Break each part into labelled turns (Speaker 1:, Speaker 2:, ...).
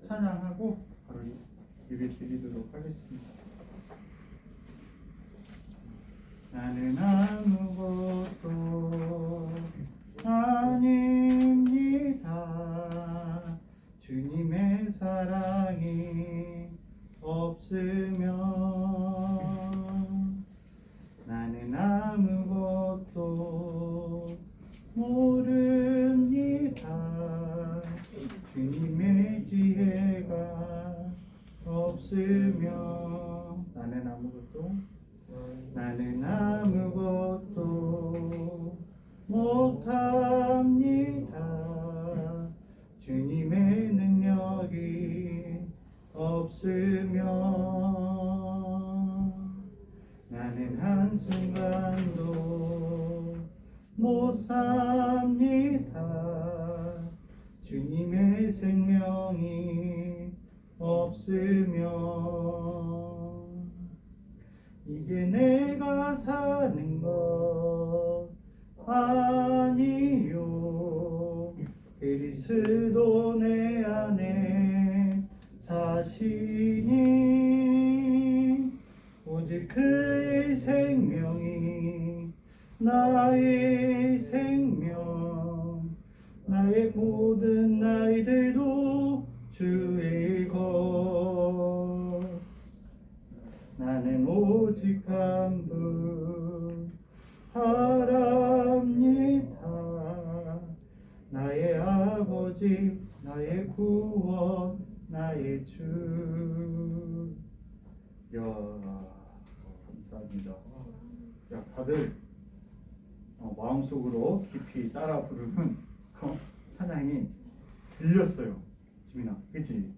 Speaker 1: 찬양하고 바로 예배 드리도록 하겠습니다. 나는 아무것도 아닙니다. 주님의 사랑이 없으면 나는 아무것도 모릅니다. 주님의 지혜가 없으면 나는 아무것도 못합니다. 주님의 능력이 없으면 나는 한순간도 못 삽니다. 주님의 생명이 없으면 이제 내가 사는 것 아니요 그리스도 내 안에 사시니 오직 그의 생명이 나의 생명 나의 모든 나이들도 주의 것 나는 오직 한 분 바랍니다. 나의 아버지 나의 구원 나의 주. 야 감사합니다. 야 다들 마음속으로 깊이 따라 부르는 찬양이 들렸어요. 지민아 그치?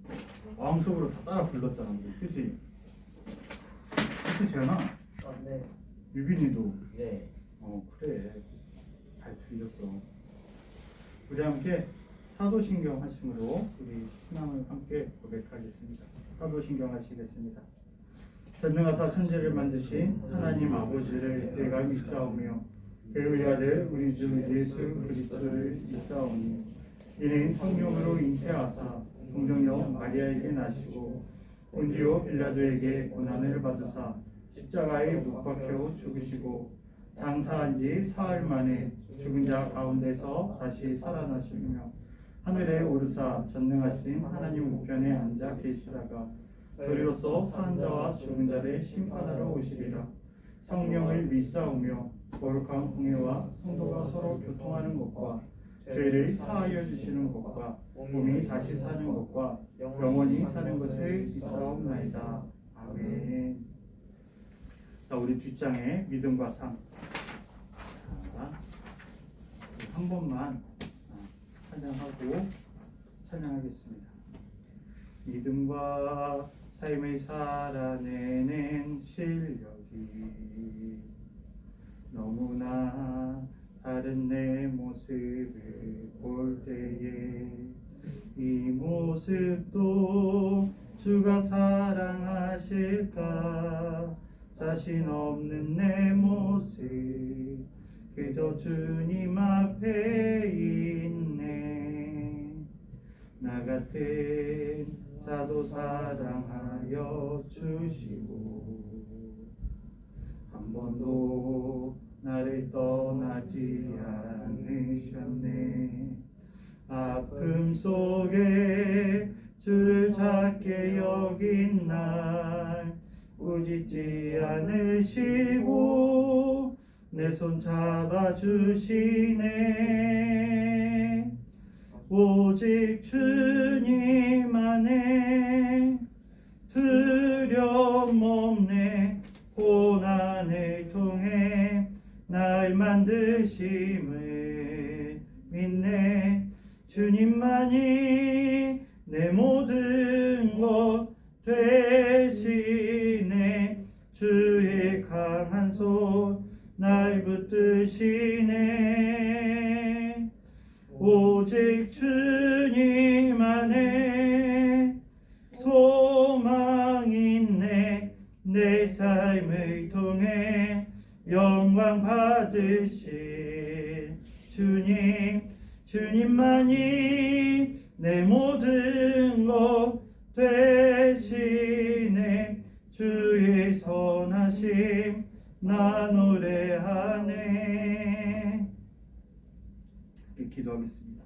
Speaker 1: 마음속으로 다 따라 불렀잖아 그치? 그치 재현아?
Speaker 2: 네.
Speaker 1: 유빈이도
Speaker 2: 네.
Speaker 1: 그래 잘 들렸어. 우리 함께 사도신경 하심으로 우리 신앙을 함께 고백하겠습니다. 사도신경 하시겠습니다. 전능하사 천지를 만드신 하나님 아버지를 내가 믿사오며 그의 아들 우리 주 예수 그리스도를 믿사오니 이는 성령으로 잉태하사 동정녀 마리아에게 나시고 본디오 빌라도에게 고난을 받으사 십자가에 못 박혀 죽으시고 장사한 지 사흘 만에 죽은 자 가운데서 다시 살아나시며 하늘에 오르사 전능하신 하나님 우편에 앉아 계시다가 도리로서 사는 자와 죽은 자를 심판하러 오시리라. 성령을 믿사오며 거룩한 공예와 성도가 서로 교통하는 것과 죄를 사하여 주시는 것과 몸이 다시 사는 것과 영원히 사는 것을 믿사옵나이다. 아멘. 자, 우리 뒷장에 믿음과 삶. 한 번만 찬양하고 찬양하겠습니다. 믿음과 삶을 살아내는 실력이 너무나 다른 내 모습을 볼 때에 이 모습도 주가 사랑하실까 자신 없는 내 모습 그저 주님 앞에 있네. 나 같은 자도 사랑하여 주시고 한 번도 나를 떠나지 않으셨네. 아픔 속에 주를 찾게 여긴 날 꾸짖지 않으시고 내 손 잡아주시네. 오직 주님 안에 두려움 없네. 고난을 통해 날 만드심을 믿네. 주님만이 내 모든 것 되시네. 주의 강한 손 날 붙드시네. 오직 주님 안에 소망 있네. 내 삶을 통해 영광 받으실 주님, 주님만이 내 모든 것 나 노래하네. 이렇게 기도하겠습니다.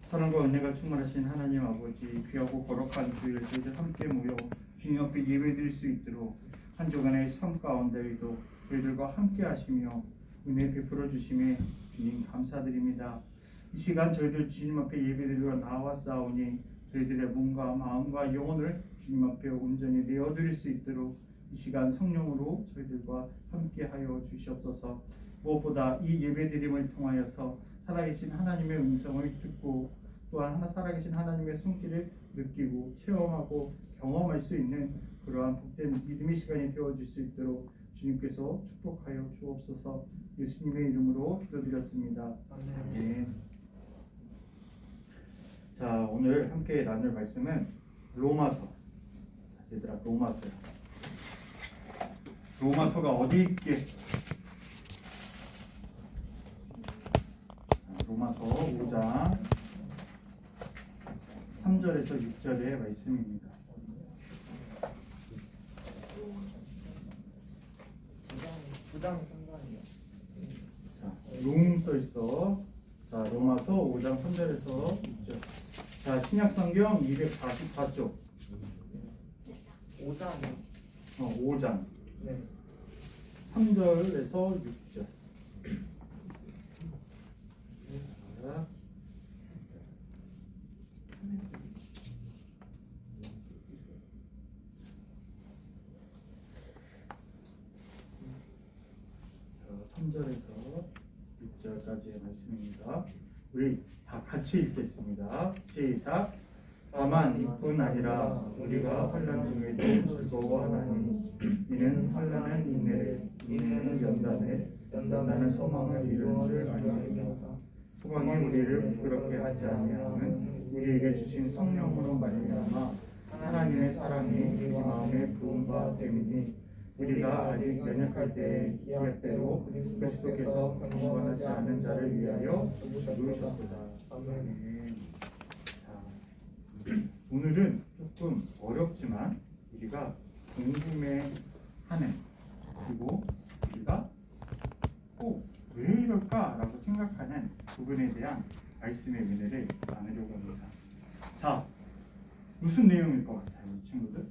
Speaker 1: 사랑과 은혜가 충만하신 하나님 아버지, 귀하고 거룩한 주일 저희들 함께 모여 주님 앞에 예배드릴 수 있도록 한 주간의 삶 가운데에도 저희들과 함께 하시며 은혜 베풀어 주심에 주님 감사드립니다. 이 시간 저희들 주님 앞에 예배드리러 나왔사오니 저희들의 몸과 마음과 영혼을 주님 앞에 온전히 내어드릴 수 있도록 이 시간 성령으로 저희들과 함께하여 주시옵소서. 무엇보다 이 예배드림을 통하여서 살아계신 하나님의 음성을 듣고 또한 살아계신 하나님의 손길을 느끼고 체험하고 경험할 수 있는 그러한 복된 믿음의 시간이 되어줄 수 있도록 주님께서 축복하여 주옵소서. 예수님의 이름으로 기도드렸습니다. 아멘. 자, 오늘 함께 나눌 말씀은 로마서. 얘들아, 로마서야. 로마서가 어디 있게? 로마서 5장 3절에서 6절의 말씀입니다. 자, 롱 써있어. 자, 로마서 5장 3절에서 6절. 자, 신약성경 244쪽.
Speaker 2: 5장.
Speaker 1: 5장.
Speaker 2: 네.
Speaker 1: 3절에서 6절. 자, 3절에서 6절까지의 말씀입니다. 우리 다 같이 읽겠습니다. 시작. 다만 이뿐 아니라 우리가 환난 중에도 즐거워하나니 이는 환난은 인내를, 인내는 연단을, 연단은 소망을 이루는 줄 알미로다. 소망이 우리를 부끄럽게 하지 아니하는 우리에게 주신 성령으로 말미암아 하나님의 사랑이 우리 마음의 부음과 됨이니 우리가 아직 연약할 때에 기약대로 그리스도께서 경건하지 않은 자를 위하여 죽으셨도다. 아멘. 오늘은 조금 어렵지만 우리가 궁금해하는, 그리고 우리가 꼭 왜 이럴까라고 생각하는 부분에 대한 말씀의 은혜를 나누려고 합니다. 자, 무슨 내용일 것 같아요, 우리 친구들?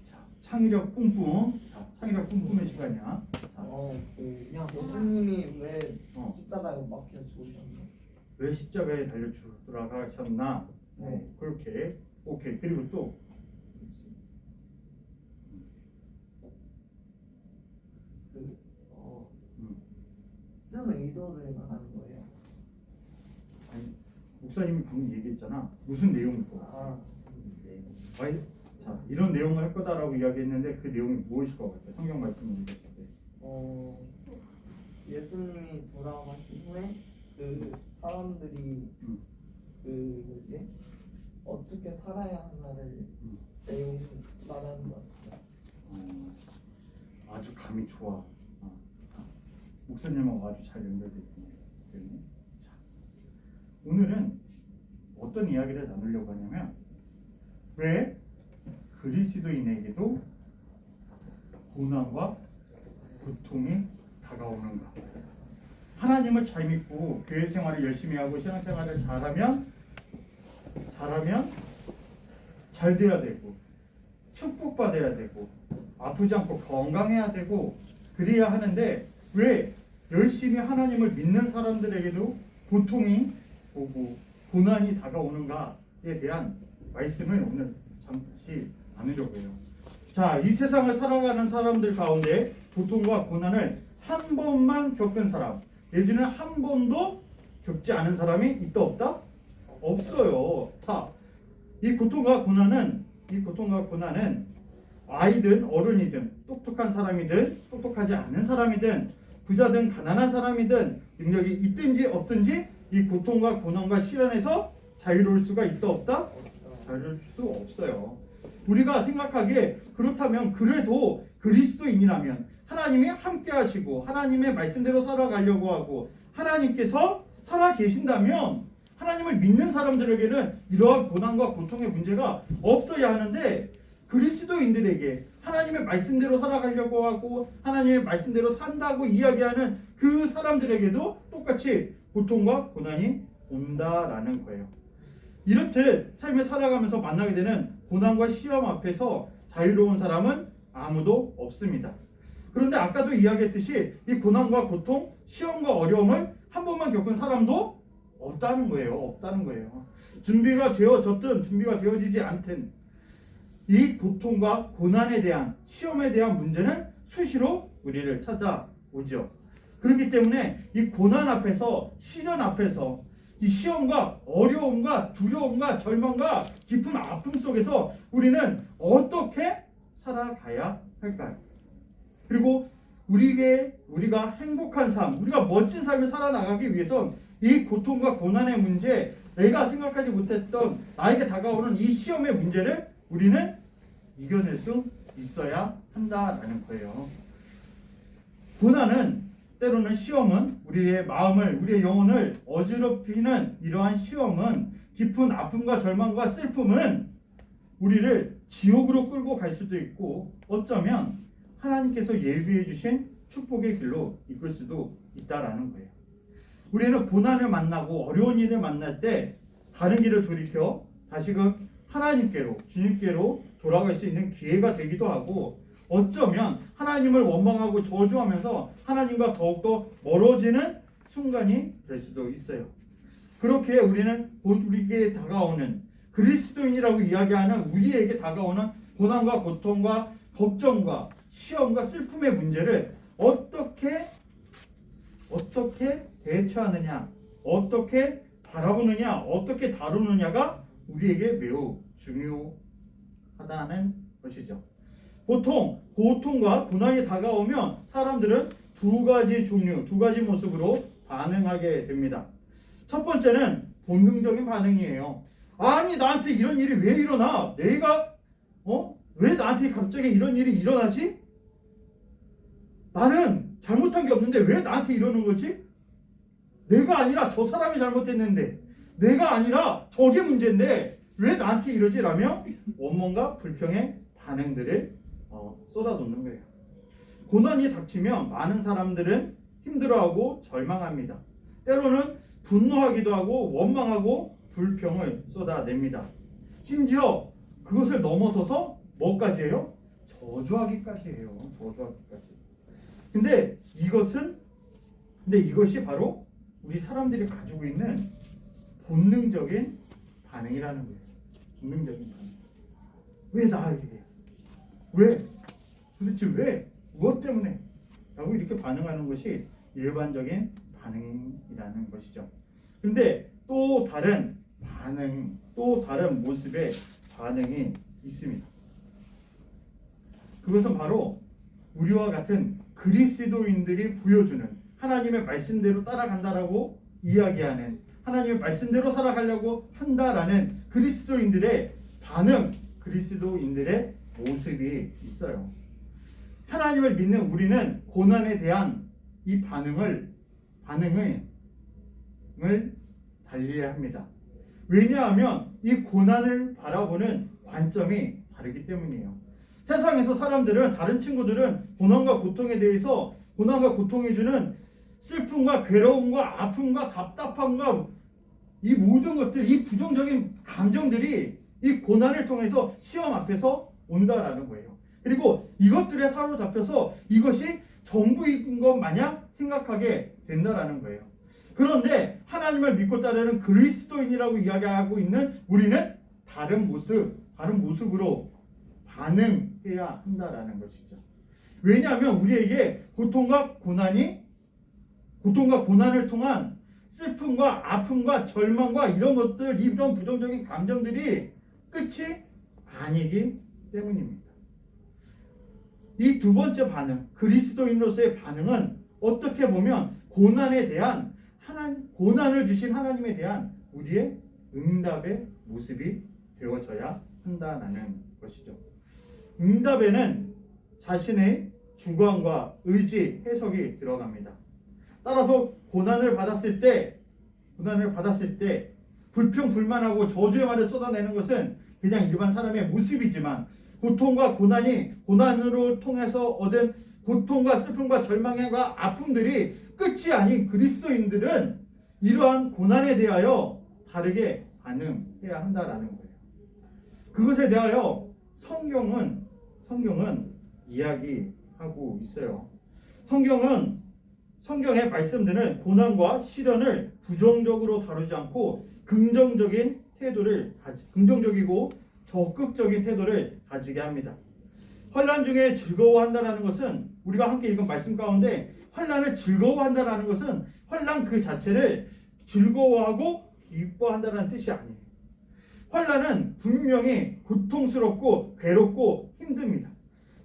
Speaker 1: 자, 창의력 뿜뿜. 자, 창의력 뿜뿜의 시간이야. 자,
Speaker 2: 그냥 예수님이 왜 십자가에 막혀 죽으셨나?
Speaker 1: 왜 십자가에 달려 돌아가셨나?
Speaker 2: 네.
Speaker 1: 그렇게. 오케이. 그리고 또
Speaker 2: 쓴 의도를 말하는 거예요.
Speaker 1: 아니, 목사님이 방금 얘기했잖아. 무슨 내용일 것 같아? 자, 이런 내용을 할 거다라고 이야기했는데 그 내용이 무엇일 것 같아? 성경 말씀을 읽었을 때.
Speaker 2: 예수님이 돌아가신 후에 그 사람들이 어떻게 살아야 하나를 내용이 말하는 것 같아요.
Speaker 1: 아주 감이 좋아. 목사님하고 아주 잘 연결되어 있네요. 자, 오늘은 어떤 이야기를 나누려고 하냐면 왜 그리스도인에게도 고난과 고통이 다가오는가. 하나님을 잘 믿고 교회 생활을 열심히 하고 신앙생활을 잘하면 잘 돼야 되고 축복받아야 되고 아프지 않고 건강해야 되고 그래야 하는데 왜 열심히 하나님을 믿는 사람들에게도 고통이 오고 고난이 다가오는가에 대한 말씀을 오늘 잠시 나누려고 해요. 자, 이 세상을 살아가는 사람들 가운데 고통과 고난을 한 번만 겪은 사람, 내지는 한 번도 겪지 않은 사람이 있다 없다? 없어요. 자, 이 고통과 고난은 아이든 어른이든 똑똑한 사람이든 똑똑하지 않은 사람이든 부자든 가난한 사람이든 능력이 있든지 없든지 이 고통과 고난과 시련에서 자유로울 수가 있다 없다? 자유로울 수 없어요. 우리가 생각하기에 그렇다면 그래도 그리스도인이라면 하나님이 함께 하시고 하나님의 말씀대로 살아가려고 하고 하나님께서 살아 계신다면 하나님을 믿는 사람들에게는 이러한 고난과 고통의 문제가 없어야 하는데 그리스도인들에게 하나님의 말씀대로 살아가려고 하고 하나님의 말씀대로 산다고 이야기하는 그 사람들에게도 똑같이 고통과 고난이 온다라는 거예요. 이렇듯 삶을 살아가면서 만나게 되는 고난과 시험 앞에서 자유로운 사람은 아무도 없습니다. 그런데 아까도 이야기했듯이 이 고난과 고통, 시험과 어려움을 한 번만 겪은 사람도 없다는 거예요. 준비가 되어졌든 준비가 되어지지 않든 이 고통과 고난에 대한, 시험에 대한 문제는 수시로 우리를 찾아오죠. 그렇기 때문에 이 고난 앞에서, 시련 앞에서, 이 시험과 어려움과 두려움과 절망과 깊은 아픔 속에서 우리는 어떻게 살아가야 할까요? 그리고 우리가 행복한 삶, 우리가 멋진 삶을 살아나가기 위해선 이 고통과 고난의 문제, 내가 생각하지 못했던 나에게 다가오는 이 시험의 문제를 우리는 이겨낼 수 있어야 한다라는 거예요. 고난은, 때로는 시험은 우리의 마음을, 우리의 영혼을 어지럽히는 이러한 시험은, 깊은 아픔과 절망과 슬픔은 우리를 지옥으로 끌고 갈 수도 있고 어쩌면 하나님께서 예비해 주신 축복의 길로 이끌 수도 있다라는 거예요. 우리는 고난을 만나고 어려운 일을 만날 때 다른 길을 돌이켜 다시금 하나님께로, 주님께로 돌아갈 수 있는 기회가 되기도 하고 어쩌면 하나님을 원망하고 저주하면서 하나님과 더욱더 멀어지는 순간이 될 수도 있어요. 그렇게 우리는 우리에게 다가오는, 그리스도인이라고 이야기하는 우리에게 다가오는 고난과 고통과 걱정과 시험과 슬픔의 문제를 어떻게 대처하느냐, 어떻게 바라보느냐, 어떻게 다루느냐가 우리에게 매우 중요하다는 것이죠. 보통 고통과 고난이 다가오면 사람들은 두 가지 종류, 두 가지 모습으로 반응하게 됩니다. 첫 번째는 본능적인 반응이에요. 아니, 나한테 이런 일이 왜 일어나? 왜 나한테 갑자기 이런 일이 일어나지? 나는 잘못한 게 없는데 왜 나한테 이러는 거지? 내가 아니라 저 사람이 잘못했는데, 내가 아니라 저게 문제인데 왜 나한테 이러지? 라며 원망과 불평의 반응들을 쏟아놓는 거예요. 고난이 닥치면 많은 사람들은 힘들어하고 절망합니다. 때로는 분노하기도 하고 원망하고 불평을 쏟아냅니다. 심지어 그것을 넘어서서 뭐까지 해요? 저주하기까지 해요. 저주하기까지. 근데 이것이 바로 우리 사람들이 가지고 있는 본능적인 반응이라는 거예요. 본능적인 반응. 왜 나에게 해? 왜? 도대체 왜? 무엇 때문에? 라고 이렇게 반응하는 것이 일반적인 반응이라는 것이죠. 근데 또 다른 반응, 또 다른 모습의 반응이 있습니다. 그것은 바로 우리와 같은 그리스도인들이 보여주는 하나님의 말씀대로 따라간다라고 이야기하는, 하나님의 말씀대로 살아가려고 한다라는 그리스도인들의 반응, 그리스도인들의 모습이 있어요. 하나님을 믿는 우리는 고난에 대한 이 반응을 달리해야 합니다. 왜냐하면 이 고난을 바라보는 관점이 다르기 때문이에요. 세상에서 사람들은, 다른 친구들은 고난과 고통에 대해서, 고난과 고통이 주는 슬픔과 괴로움과 아픔과 답답함과 이 모든 것들, 이 부정적인 감정들이 이 고난을 통해서 시험 앞에서 온다라는 거예요. 그리고 이것들에 사로잡혀서 이것이 전부인 것 마냥 생각하게 된다라는 거예요. 그런데 하나님을 믿고 따르는 그리스도인이라고 이야기하고 있는 우리는 다른 모습으로 반응해야 한다라는 것이죠. 왜냐하면 우리에게 고통과 고난을 통한 슬픔과 아픔과 절망과 이런 것들, 이런 부정적인 감정들이 끝이 아니기 때문입니다. 이 두 번째 반응, 그리스도인으로서의 반응은 어떻게 보면 고난을 주신 하나님에 대한 우리의 응답의 모습이 되어져야 한다는 것이죠. 응답에는 자신의 주관과 의지, 해석이 들어갑니다. 따라서 고난을 받았을 때 불평, 불만하고 저주의 말을 쏟아내는 것은 그냥 일반 사람의 모습이지만 고통과 고난으로 통해서 얻은 고통과 슬픔과 절망과 아픔들이 끝이 아닌 그리스도인들은 이러한 고난에 대하여 다르게 반응해야 한다라는 거예요. 그것에 대하여 성경은 이야기하고 있어요. 성경의 말씀들은 고난과 시련을 부정적으로 다루지 않고 긍정적이고 적극적인 태도를 가지게 합니다. 환난 중에 즐거워한다라는 것은 우리가 함께 읽은 말씀 가운데 환난을 즐거워한다라는 것은 환난 그 자체를 즐거워하고 기뻐한다는 뜻이 아니에요. 환난은 분명히 고통스럽고 괴롭고 힘듭니다.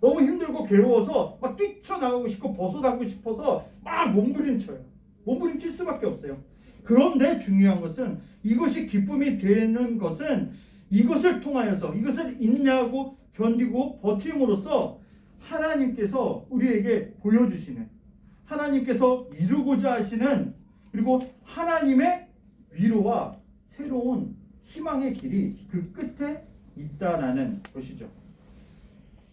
Speaker 1: 너무 힘들고 괴로워서 막 뛰쳐나가고 싶고 벗어나고 싶어서 막 몸부림칠 수밖에 없어요. 그런데 중요한 것은 이것이 기쁨이 되는 것은 이것을 통하여서 이것을 인내하고 견디고 버팀으로써 하나님께서 우리에게 보여주시는 하나님께서 이루고자 하시는 그리고 하나님의 위로와 새로운 희망의 길이 그 끝에 있다라는 것이죠.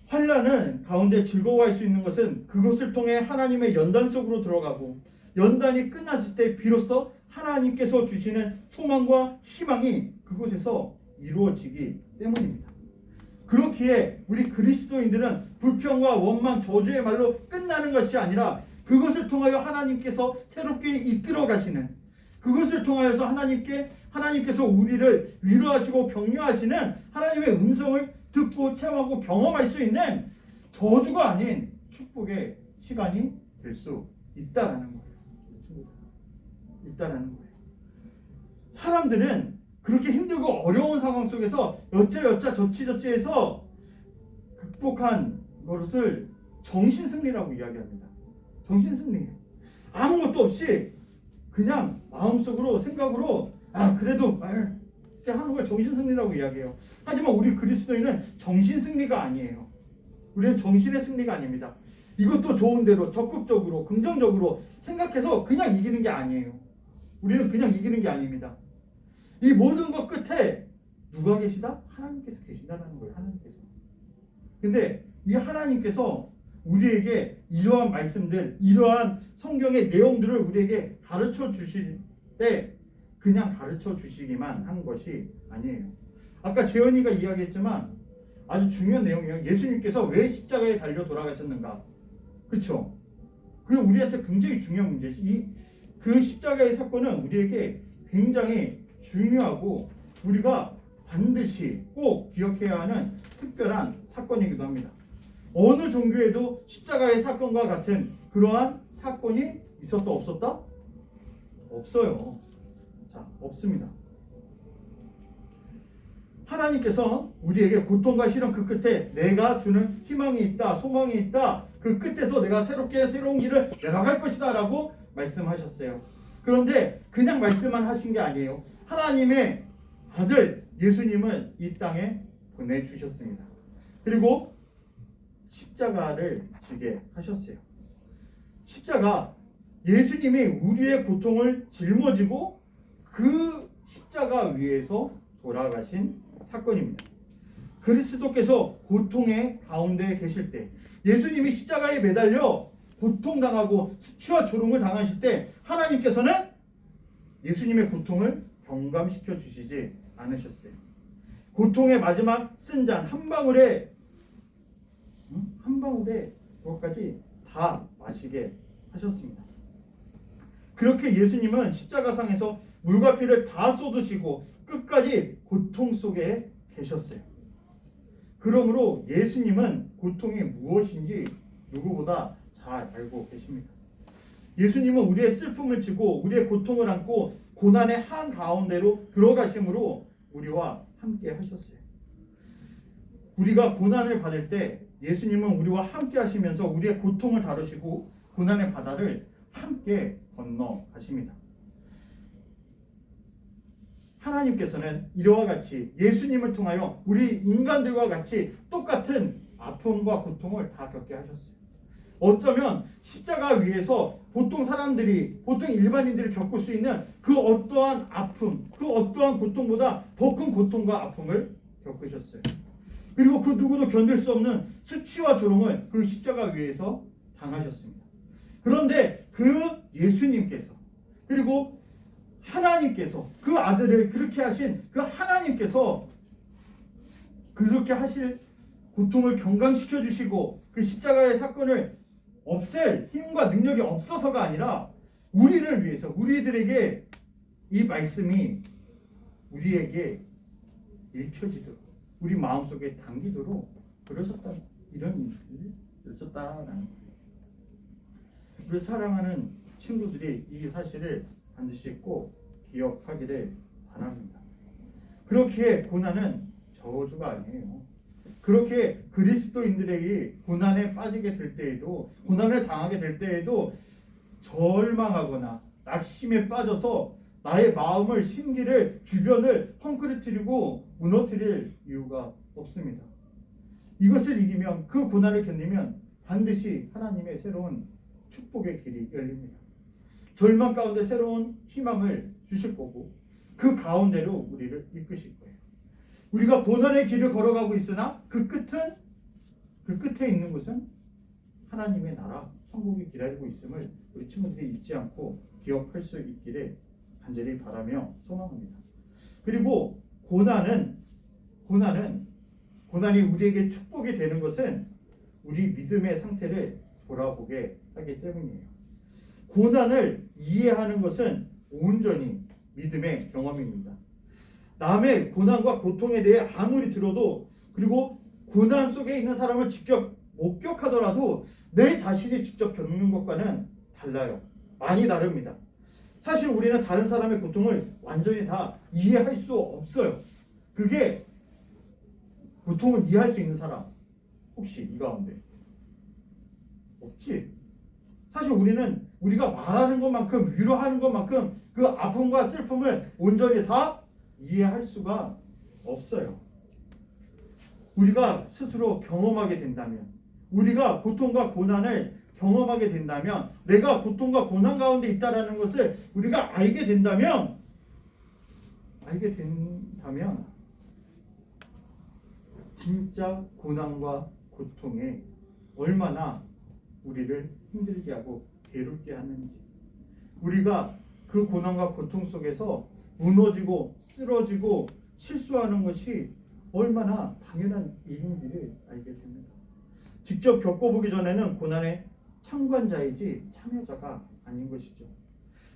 Speaker 1: 환난은 가운데 즐거워할 수 있는 것은 그것을 통해 하나님의 연단 속으로 들어가고 연단이 끝났을 때 비로소 하나님께서 주시는 소망과 희망이 그곳에서 이루어지기 때문입니다. 그렇기에 우리 그리스도인들은 불평과 원망, 저주의 말로 끝나는 것이 아니라 그것을 통하여 하나님께서 새롭게 이끌어 가시는 그것을 통하여서 하나님께서 우리를 위로하시고 격려하시는 하나님의 음성을 듣고 체험하고 경험할 수 있는 저주가 아닌 축복의 시간이 될 수 있다라는 거예요. 있다라는 거예요. 사람들은 그렇게 힘들고 어려운 상황 속에서 여짜여짜 저치저치해서 극복한 것을 정신승리라고 이야기합니다. 정신승리예요. 아무것도 없이 그냥 마음속으로 생각으로 그래도 이렇게 하는 걸 정신승리라고 이야기해요. 하지만 우리 그리스도인은 정신승리가 아니에요. 우리는 정신의 승리가 아닙니다. 이것도 좋은 대로 적극적으로 긍정적으로 생각해서 그냥 이기는 게 아니에요. 우리는 그냥 이기는 게 아닙니다. 이 모든 것 끝에 누가 계시다? 하나님께서 계신다는 거예요. 하나님께서. 근데 이 하나님께서 우리에게 이러한 말씀들, 이러한 성경의 내용들을 우리에게 가르쳐 주실 때 그냥 가르쳐 주시기만 한 것이 아니에요. 아까 재현이가 이야기했지만 아주 중요한 내용이에요. 예수님께서 왜 십자가에 달려 돌아가셨는가? 그렇죠? 그게 우리한테 굉장히 중요한 문제지. 그 십자가의 사건은 우리에게 굉장히 중요하고 우리가 반드시 꼭 기억해야 하는 특별한 사건이기도 합니다. 어느 종교에도 십자가의 사건과 같은 그러한 사건이 있었다 없었다? 없어요. 자, 없습니다. 하나님께서 우리에게 고통과 시련 그 끝에 내가 주는 희망이 있다, 소망이 있다. 그 끝에서 내가 새로운 길을 내려갈 것이다 라고 말씀하셨어요. 그런데 그냥 말씀만 하신 게 아니에요. 하나님의 아들 예수님을 이 땅에 보내주셨습니다. 그리고 십자가를 지게 하셨어요. 십자가, 예수님이 우리의 고통을 짊어지고 그 십자가 위에서 돌아가신 사건입니다. 그리스도께서 고통의 가운데 계실 때, 예수님이 십자가에 매달려 고통당하고 수치와 조롱을 당하실 때 하나님께서는 예수님의 고통을 경감시켜 주시지 않으셨어요. 고통의 마지막 쓴 잔 한 방울에 그것까지 다 마시게 하셨습니다. 그렇게 예수님은 십자가상에서 물과 피를 다 쏟으시고 끝까지 고통 속에 계셨어요. 그러므로 예수님은 고통이 무엇인지 누구보다 잘 알고 계십니다. 예수님은 우리의 슬픔을 지고 우리의 고통을 안고 고난의 한가운데로 들어가심으로 우리와 함께 하셨어요. 우리가 고난을 받을 때 예수님은 우리와 함께 하시면서 우리의 고통을 다루시고 고난의 바다를 함께 건너가십니다. 하나님께서는 이와 같이 예수님을 통하여 우리 인간들과 같이 똑같은 아픔과 고통을 다 겪게 하셨어요. 어쩌면 십자가 위에서 보통 일반인들이 겪을 수 있는 그 어떠한 아픔, 그 어떠한 고통보다 더 큰 고통과 아픔을 겪으셨어요. 그리고 그 누구도 견딜 수 없는 수치와 조롱을 그 십자가 위에서 당하셨습니다. 그런데 그 예수님께서 그리고 하나님께서 그 아들을 그렇게 하신 그 하나님께서 그렇게 하실 고통을 경감시켜 주시고 그 십자가의 사건을 없앨 힘과 능력이 없어서가 아니라 우리를 위해서 우리들에게 이 말씀이 우리에게 읽혀지도록 우리 마음속에 담기도록 그러셨다 이런 일을 있었다라는 거예요. 우리 사랑하는 친구들이 이 사실을 반드시 꼭 기억하기를 바랍니다. 그렇게 고난은 저주가 아니에요. 그렇게 그리스도인들에게 고난에 빠지게 될 때에도 고난을 당하게 될 때에도 절망하거나 낙심에 빠져서 나의 마음을 심기를 주변을 헝클어뜨리고 무너뜨릴 이유가 없습니다. 이것을 이기면 그 고난을 견디면 반드시 하나님의 새로운 축복의 길이 열립니다. 절망 가운데 새로운 희망을 주실 거고 그 가운데로 우리를 이끄실 거예요. 우리가 고난의 길을 걸어가고 있으나 그 끝에 있는 곳은 하나님의 나라 천국이 기다리고 있음을 우리 친구들이 잊지 않고 기억할 수 있기를 간절히 바라며 소망합니다. 그리고 고난이 우리에게 축복이 되는 것은 우리 믿음의 상태를 돌아보게 하기 때문이에요. 고난을 이해하는 것은 온전히 믿음의 경험입니다. 남의 고난과 고통에 대해 아무리 들어도 그리고 고난 속에 있는 사람을 직접 목격하더라도 내 자신이 직접 겪는 것과는 달라요. 많이 다릅니다. 사실 우리는 다른 사람의 고통을 완전히 다 이해할 수 없어요. 그게 고통을 이해할 수 있는 사람 혹시 이 가운데 없지? 사실 우리는 우리가 말하는 것만큼 위로하는 것만큼 그 아픔과 슬픔을 온전히 다 이해할 수가 없어요. 우리가 스스로 경험하게 된다면 우리가 고통과 고난을 경험하게 된다면 내가 고통과 고난 가운데 있다라는 것을 우리가 알게 된다면 진짜 고난과 고통에 얼마나 우리를 힘들게 하고 괴롭게 하는지 우리가 그 고난과 고통 속에서 무너지고 쓰러지고 실수하는 것이 얼마나 당연한 일인지를 알게 됩니다. 직접 겪어보기 전에는 고난의 참관자이지 참여자가 아닌 것이죠.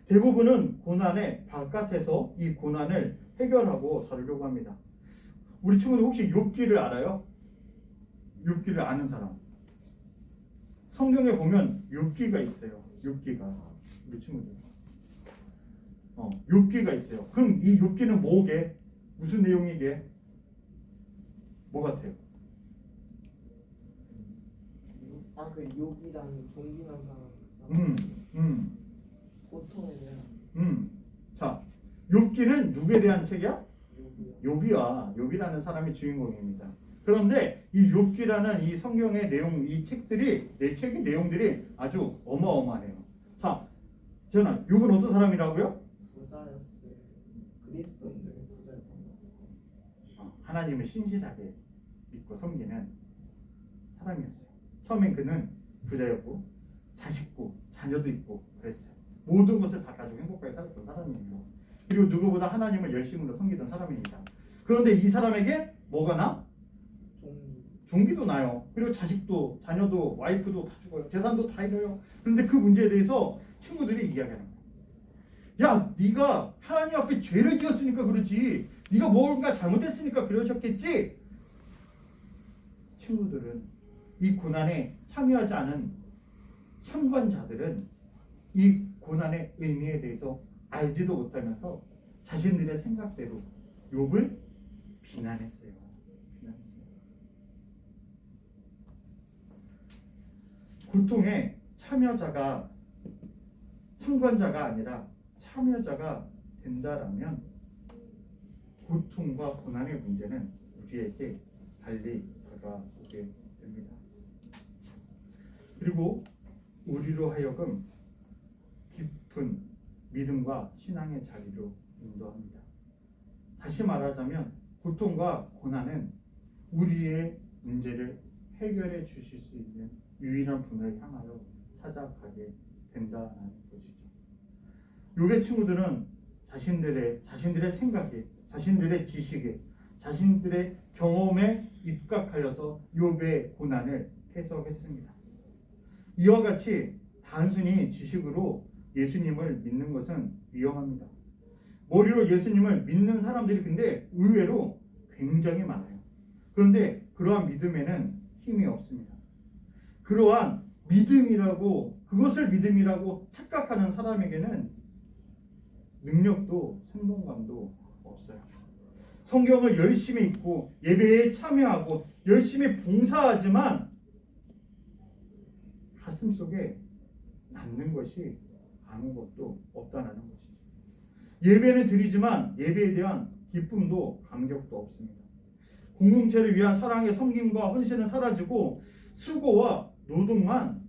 Speaker 1: 대부분은 고난의 바깥에서 이 고난을 해결하고 다루려고 합니다. 우리 친구들 혹시 욥기를 알아요? 욥기를 아는 사람? 성경에 보면 욥기가 있어요. 욥기가 우리 친구들. 욥기가 있어요. 그럼 이 욥기는 뭐게? 무슨 내용이게? 뭐 같아요?
Speaker 2: 그 욕이라는 존귀한 사람. 고통에 대한.
Speaker 1: 자, 욥기는 누구에 대한 책이야?
Speaker 2: 욕이요.
Speaker 1: 욥이라는 사람이 주인공입니다. 그런데 이 욥기라는 이 성경의 내용, 이 책들이 내 책의 내용들이 아주 어마어마해요. 자, 전화 욥은 어떤 사람이라고요?
Speaker 2: 부자였어요. 그리스도인들의 부자였던 거.
Speaker 1: 하나님을 신실하게 믿고 섬기는 사람이었어요. 처음엔 그는 부자였고 자식고 자녀도 있고 그랬어요. 모든 것을 다 가지고 행복하게 살았던 사람이에요. 그리고 누구보다 하나님을 열심으로 섬기던 사람입니다. 그런데 이 사람에게 뭐가 나? 종기도 나요. 그리고 자식도 자녀도 와이프도 다 죽어요. 재산도 다 잃어요. 그런데 그 문제에 대해서 친구들이 이야기하는 거예요. 야, 네가 하나님 앞에 죄를 지었으니까 그러지. 네가 뭔가 잘못했으니까 그러셨겠지. 친구들은 이 고난에 참여하지 않은 참관자들은 이 고난의 의미에 대해서 알지도 못하면서 자신들의 생각대로 욥을 비난했어요. 고통에 참관자가 아니라 참여자가 된다라면 고통과 고난의 문제는 우리에게 달리 다가오게 됩니다. 그리고 우리로 하여금 깊은 믿음과 신앙의 자리로 인도합니다. 다시 말하자면 고통과 고난은 우리의 문제를 해결해 주실 수 있는 유일한 분을 향하여 찾아가게 된다는 것이죠. 욥의 친구들은 자신들의 생각에, 자신들의 지식에, 자신들의 경험에 입각하여서 욥의 고난을 해석했습니다. 이와 같이 단순히 지식으로 예수님을 믿는 것은 위험합니다. 머리로 예수님을 믿는 사람들이 근데 의외로 굉장히 많아요. 그런데 그러한 믿음에는 힘이 없습니다. 그러한 그것을 믿음이라고 착각하는 사람에게는 능력도 생동감도 없어요. 성경을 열심히 읽고 예배에 참여하고 열심히 봉사하지만 가슴 속에 남는 것이 아무것도 없다는 것이죠. 예배는 드리지만 예배에 대한 기쁨도 감격도 없습니다. 공동체를 위한 사랑의 섬김과 헌신은 사라지고 수고와 노동만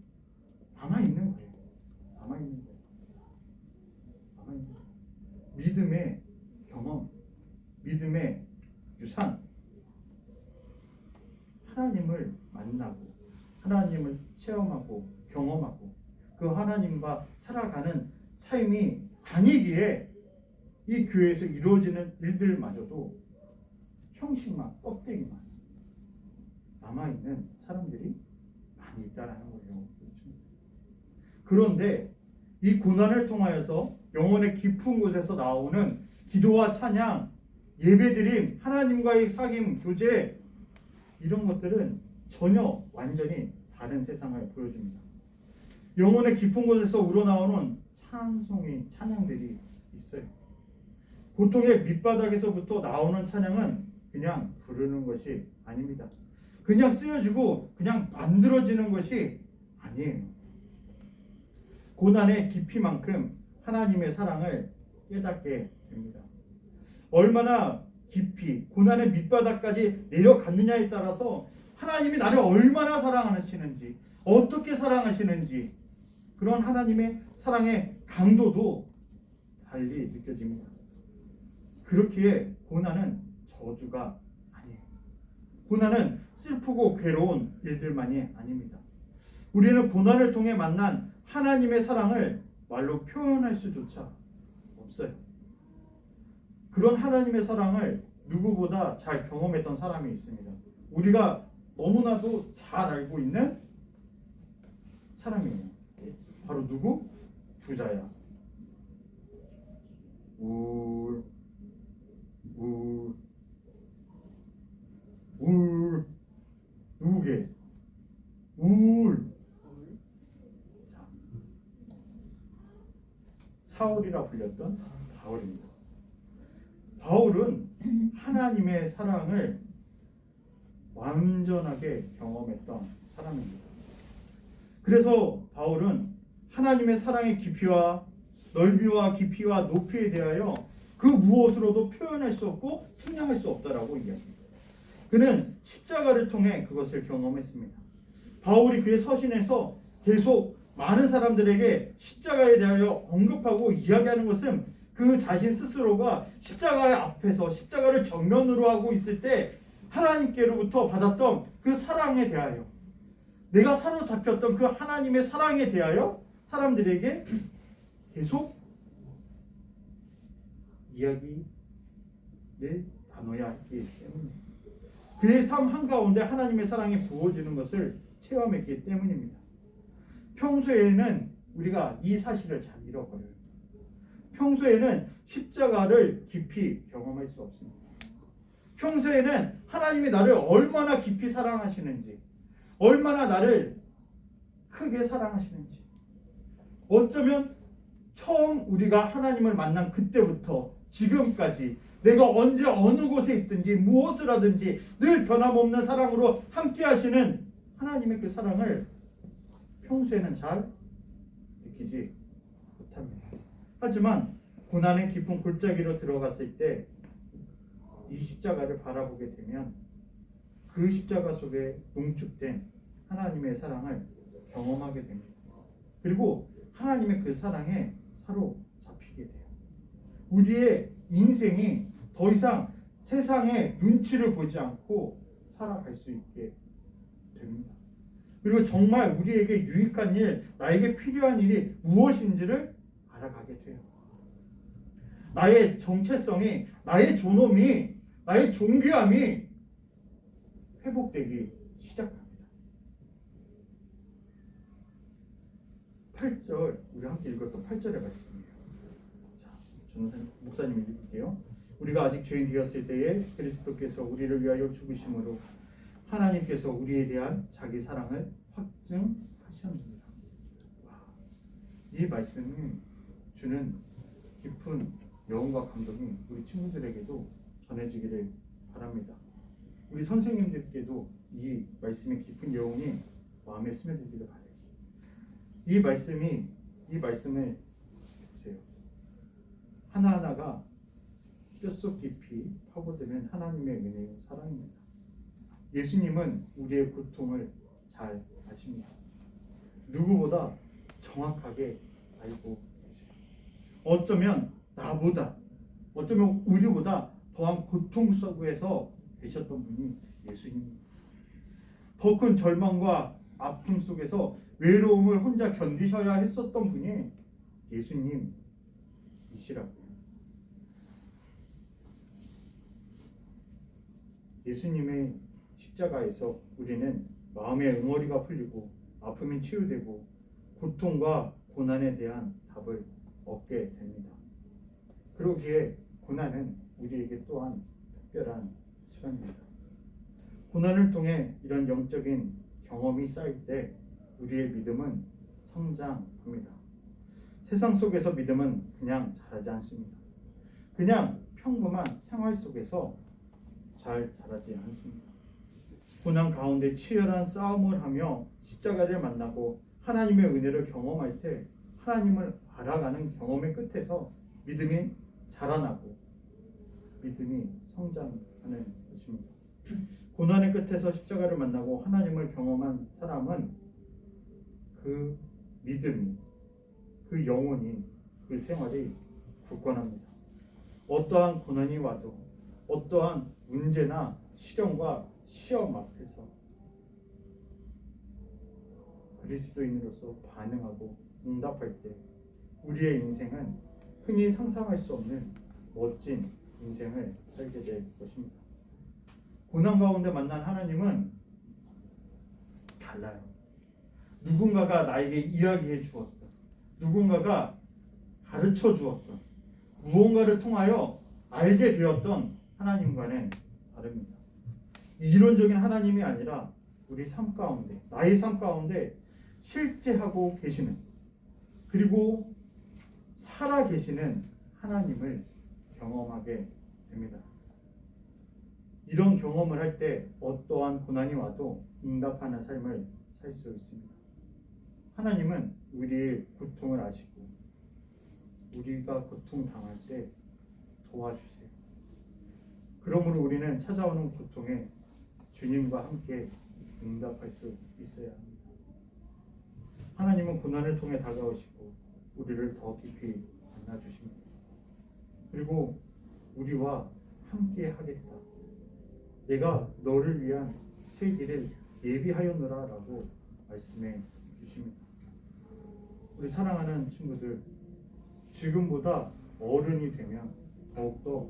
Speaker 1: 남아있는 거예요. 믿음의 경험, 믿음의 유산, 하나님을 만나고 하나님을 체험하고 경험하고 그 하나님과 살아가는 삶이 아니기에 이 교회에서 이루어지는 일들마저도 형식만, 껍데기만 남아있는 사람들이 많이 있다는 거예요. 그런데 이 고난을 통하여서 영혼의 깊은 곳에서 나오는 기도와 찬양, 예배드림, 하나님과의 사귐, 교제 이런 것들은 전혀 완전히 다른 세상을 보여줍니다. 영혼의 깊은 곳에서 우러나오는 찬양들이 있어요. 고통의 밑바닥에서부터 나오는 찬양은 그냥 부르는 것이 아닙니다. 그냥 쓰여지고 그냥 만들어지는 것이 아니에요. 고난의 깊이만큼 하나님의 사랑을 깨닫게 됩니다. 얼마나 깊이 고난의 밑바닥까지 내려갔느냐에 따라서 하나님이 나를 얼마나 사랑하시는지, 어떻게 사랑하시는지 그런 하나님의 사랑의 강도도 달리 느껴집니다. 그렇기에 고난은 저주가 아니에요. 고난은 슬프고 괴로운 일들만이 아닙니다. 우리는 고난을 통해 만난 하나님의 사랑을 말로 표현할 수조차 없어요. 그런 하나님의 사랑을 누구보다 잘 경험했던 사람이 있습니다. 우리가 너무나도 잘 알고 있는 사람이에요. 바로 누구? 부자야. 누구게? 사울이라 불렸던 바울입니다. 바울은 하나님의 사랑을 완전하게 경험했던 사람입니다. 그래서 바울은 하나님의 사랑의 깊이와 넓이와 깊이와 높이에 대하여 그 무엇으로도 표현할 수 없고 측량할 수 없다라고 이야기합니다. 그는 십자가를 통해 그것을 경험했습니다. 바울이 그의 서신에서 계속 많은 사람들에게 십자가에 대하여 언급하고 이야기하는 것은 그 자신 스스로가 십자가의 앞에서 십자가를 정면으로 하고 있을 때 하나님께로부터 받았던 그 사랑에 대하여, 내가 사로잡혔던 그 하나님의 사랑에 대하여 사람들에게 계속 이야기를 나눠야 했기 때문에, 그의 삶 한가운데 하나님의 사랑이 부어지는 것을 체험했기 때문입니다. 평소에는 우리가 이 사실을 잘 잃어버려요. 평소에는 십자가를 깊이 경험할 수 없습니다. 평소에는 하나님이 나를 얼마나 깊이 사랑하시는지, 얼마나 나를 크게 사랑하시는지, 어쩌면 처음 우리가 하나님을 만난 그때부터 지금까지 내가 언제 어느 곳에 있든지 무엇을 하든지 늘 변함없는 사랑으로 함께 하시는 하나님의 그 사랑을 평소에는 잘 느끼지 못합니다. 하지만 고난의 깊은 골짜기로 들어갔을 때 이 십자가를 바라보게 되면 그 십자가 속에 농축된 하나님의 사랑을 경험하게 됩니다. 그리고 하나님의 그 사랑에 사로잡히게 돼요. 우리의 인생이 더 이상 세상의 눈치를 보지 않고 살아갈 수 있게 됩니다. 그리고 정말 우리에게 유익한 일, 나에게 필요한 일이 무엇인지를 알아가게 돼요. 나의 정체성이, 나의 존엄이, 나의 존귀함이 회복되기 시작합니다. 8절, 우리 함께 읽었던 8절의 말씀이에요. 자, 저는 목사님이 읽을게요. 우리가 아직 죄인 되었을 때에 그리스도께서 우리를 위하여 죽으심으로 하나님께서 우리에 대한 자기 사랑을 확증하셨습니다. 이 말씀이 주는 깊은 여운과 감동이 우리 친구들에게도 전해지기를 바랍니다. 우리 선생님들께도 이 말씀의 깊은 여운이 마음에 스며들기를 바라요. 이 말씀을 보세요. 하나하나가 뼛속 깊이 파고드는 하나님의 은혜요 사랑입니다. 예수님은 우리의 고통을 잘 아십니다. 누구보다 정확하게 알고 계세요. 어쩌면 나보다, 어쩌면 우리보다 더한 고통 속에서 계셨던 분이 예수님입니다. 더 큰 절망과 아픔 속에서 외로움을 혼자 견디셔야 했었던 분이 예수님이시라고요. 예수님의 십자가에서 우리는 마음의 응어리가 풀리고 아픔이 치유되고 고통과 고난에 대한 답을 얻게 됩니다. 그러기에 고난은 우리에게 또한 특별한 시간입니다. 고난을 통해 이런 영적인 경험이 쌓일 때 우리의 믿음은 성장합니다. 세상 속에서 믿음은 그냥 자라지 않습니다. 그냥 평범한 생활 속에서 잘 자라지 않습니다. 고난 가운데 치열한 싸움을 하며 십자가를 만나고 하나님의 은혜를 경험할 때 하나님을 알아가는 경험의 끝에서 믿음이 자라나고 믿음이 성장하는 것입니다. 고난의 끝에서 십자가를 만나고 하나님을 경험한 사람은 그 믿음이, 그 영혼이, 그 생활이 굳건합니다. 어떠한 고난이 와도, 어떠한 문제나 시련과 시험 앞에서 그리스도인으로서 반응하고 응답할 때 우리의 인생은 흔히 상상할 수 없는 멋진 인생을 살게 될 것입니다. 고난 가운데 만난 하나님은 달라요. 누군가가 나에게 이야기해 주었던, 누군가가 가르쳐 주었던, 무언가를 통하여 알게 되었던 하나님과는 다릅니다. 이론적인 하나님이 아니라 우리 삶 가운데, 나의 삶 가운데 실제 하고 계시는, 그리고 살아 계시는 하나님을 경험하게 됩니다. 이런 경험을 할 때 어떠한 고난이 와도 응답하는 삶을 살 수 있습니다. 하나님은 우리의 고통을 아시고 우리가 고통당할 때 도와주세요. 그러므로 우리는 찾아오는 고통에 주님과 함께 응답할 수 있어야 합니다. 하나님은 고난을 통해 다가오시고 우리를 더 깊이 만나주십니다. 그리고 우리와 함께 하겠다. 내가 너를 위한 새 길을 예비하였노라 라고 말씀해 주십니다. 우리 사랑하는 친구들, 지금보다 어른이 되면 더욱더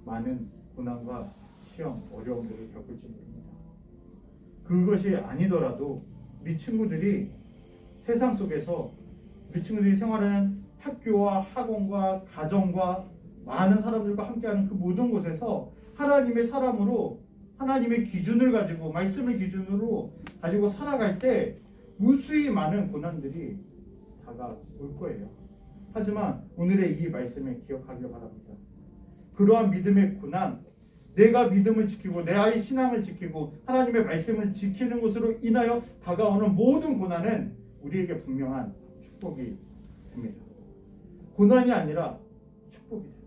Speaker 1: 많은 고난과 시험, 어려움들을 겪을지 모릅니다. 그것이 아니더라도 우리 친구들이 세상 속에서 우리 친구들이 생활하는 학교와 학원과 가정과 많은 사람들과 함께하는 그 모든 곳에서 하나님의 사람으로 하나님의 기준을 가지고 말씀의 기준으로 가지고 살아갈 때 무수히 많은 고난들이 다가올 거예요. 하지만 오늘의 이 말씀을 기억하길 바랍니다. 그러한 믿음의 고난, 내가 믿음을 지키고 내 아이 신앙을 지키고 하나님의 말씀을 지키는 것으로 인하여 다가오는 모든 고난은 우리에게 분명한 축복이 됩니다. 고난이 아니라 축복이 됩니다.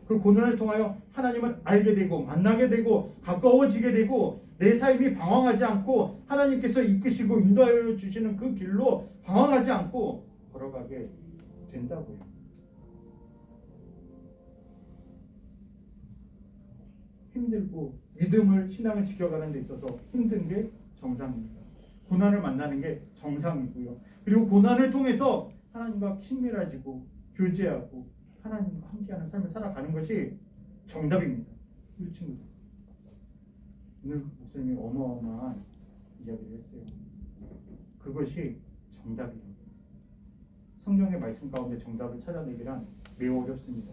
Speaker 1: 그 고난을 통하여 하나님을 알게 되고 만나게 되고 가까워지게 되고 내 삶이 방황하지 않고 하나님께서 이끄시고 인도하여 주시는 그 길로 방황하지 않고 걸어가게 된다고요. 힘들고 믿음을 신앙을 지켜가는 데 있어서 힘든 게 정상입니다. 고난을 만나는 게 정상이고요. 그리고 고난을 통해서 하나님과 친밀해지고 교제하고 하나님과 함께하는 삶을 살아가는 것이 정답입니다. 우리 친구들. 오늘 목사님이 어마어마한 이야기를 했어요. 그것이 정답이에요. 성경의 말씀 가운데 정답을 찾아내기란 매우 어렵습니다.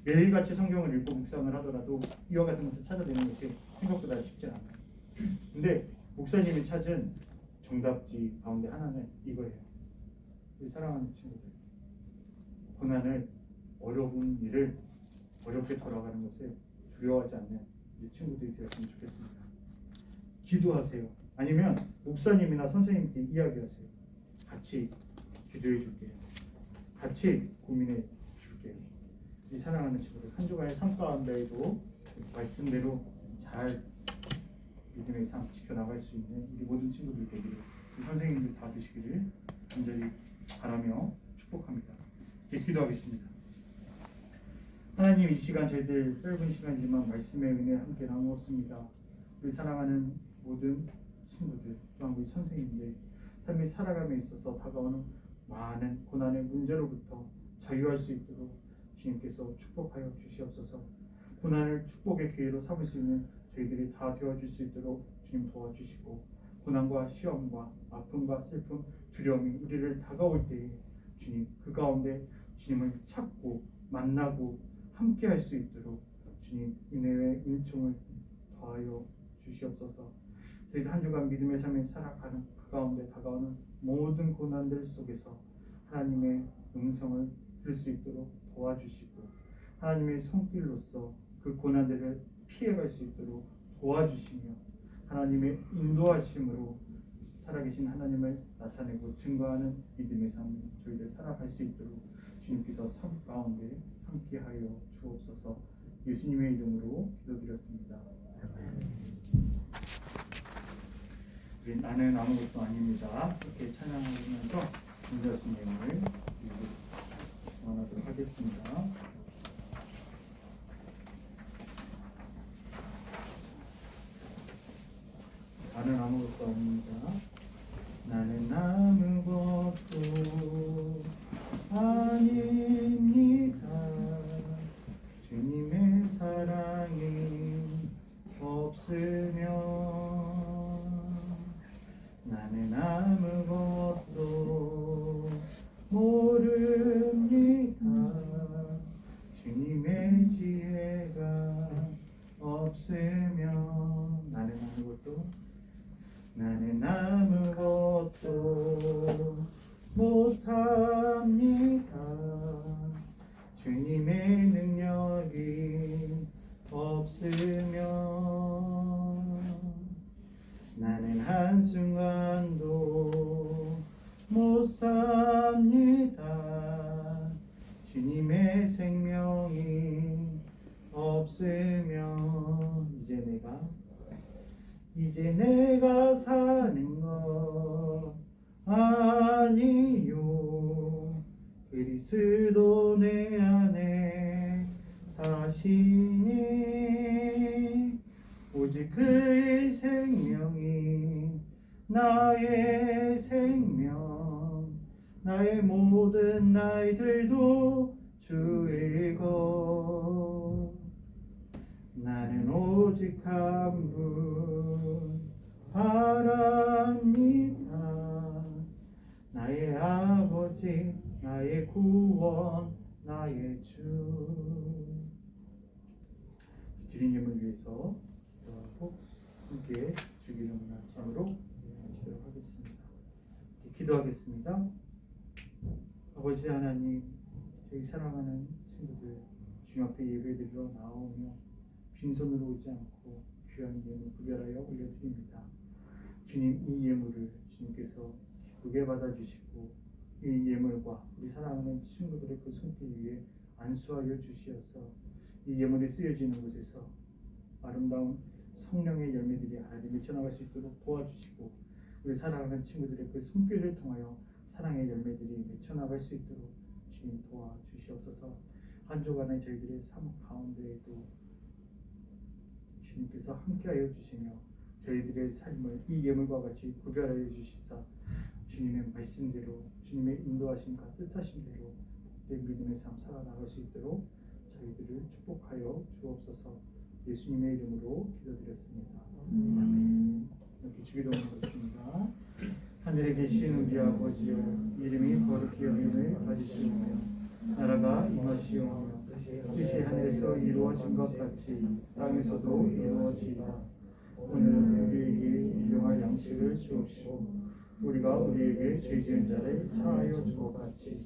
Speaker 1: 매일같이 성경을 읽고 묵상을 하더라도 이와 같은 것을 찾아내는 것이 생각보다 쉽지 않아요. 근데 목사님이 찾은 정답지 가운데 하나는 이거예요. 우리 사랑하는 친구들, 고난을, 어려운 일을 어렵게 돌아가는 것을 두려워하지 않는 우리 친구들이 되었으면 좋겠습니다. 기도하세요. 아니면 목사님이나 선생님께 이야기하세요. 같이 기도해 줄게요. 같이 고민해 줄게요. 이 사랑하는 친구들, 한 주간의 삶 가운데에도 말씀대로 잘 믿음의 삶 지켜나갈 수 있는 우리 모든 친구들 되기를, 우리 선생님들 다 되시기를 간절히 바라며 축복합니다. 이제 기도하겠습니다. 하나님, 이 시간 저희들 짧은 시간이지만 말씀의 은혜 함께 나누었습니다. 우리 사랑하는 모든 친구들, 또한 우리 선생님들, 삶이 살아감에 있어서 다가오는 많은 고난의 문제로부터 자유할 수 있도록 주님께서 축복하여 주시옵소서. 고난을 축복의 기회로 삼을 수 있는 저희들이 다 되어줄 수 있도록 주님 도와주시고, 고난과 시험과 아픔과 슬픔, 두려움이 우리를 다가올 때에 주님 그 가운데 주님을 찾고 만나고 함께할 수 있도록 주님 은혜의 은총을 더하여 주시옵소서. 저희들 한 주간 믿음의 삶에 살아가는 그 가운데 다가오는 모든 고난들 속에서 하나님의 음성을 들을 수 있도록 도와주시고, 하나님의 손길로서 그 고난들을 피해갈 수 있도록 도와주시며, 하나님의 인도하심으로 살아계신 하나님을 나타내고 증거하는 믿음의 삶을 저희들 살아갈 수 있도록 주님께서 삶 가운데 함께하여 주옵소서. 예수님의 이름으로 기도드렸습니다. 우리 나는 아무것도 아닙니다. 이렇게 찬양하면서 인자하신 내용을 원하도록 하겠습니다. 나는 아무것도 아닙니다. 나는 아무것도 아닙니다. 주님의 사랑이 없으면 나는 아무것도 모릅니다. 주님의 지혜가 없으면 나는 아무것도 못합니다. 주님의 능력이 없으면 나는 한순간도 못 삽니다. 주님의 생명이 없으면 이제 내가 사는 것 아니요, 그리스도 내 안에 사시니 오직 그의 생명이 나의 생명, 나의 모든 나이들도 주의 것. 나는 오직 한 분 바랍니다. 나의 아버지, 나의 구원, 나의 주. 주님을 위해서 기도하고 함께 주기도문 아침으로 마치도록 하겠습니다. 기도하겠습니다. 아버지 하나님, 저희 사랑하는 친구들 주님 앞에 예배드리러 나오며 빈손으로 오지 않고 귀한 예물 구별하여 올려드립니다. 주님, 이 예물을 주님께서 기쁘게 받아주시고 이 예물과 우리 사랑하는 친구들의 그 손길 위에 안수하여 주시어서 이 예물이 쓰여지는 곳에서 아름다운 성령의 열매들이 하나님 미쳐나갈 수 있도록 도와주시고, 우리 사랑하는 친구들의 그 손길을 통하여 사랑의 열매들이 미쳐나갈 수 있도록 주님 도와주시옵소서. 한 주간의 저희들의 삶 가운데에도 주님께서 함께하여 주시며 저희들의 삶을 이 예물과 같이 구별하여 주시사 주님의 말씀대로 주님의 인도하심과 뜻하심대로 내 믿음의 삶 살아나갈 수 있도록 저희들을 축복하여 주옵소서. 예수님의 이름으로 기도드렸습니다. 아멘. 이렇게 주기도문 하겠습니다. 하늘에 계신 우리 아버지여, 이름이 거룩히 여김을 받으시오며 나라가 임하시오며 뜻이 하늘에서 이루어진 것 같이 땅에서도 이루어지이다. 오늘 우리에게 일용할 양식을 주옵시고 우리가 우리에게 죄 지은 자를 사하여 준 것 같이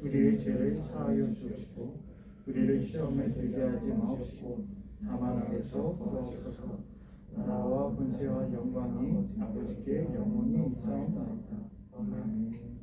Speaker 1: 우리의 죄를 사하여 주옵시고 우리를 시험에 들게 하지 마옵시고 다만 악에서 구하옵소서. 나라와 권세와 영광이 아버지께 영원히 있사옵나이다. 아멘.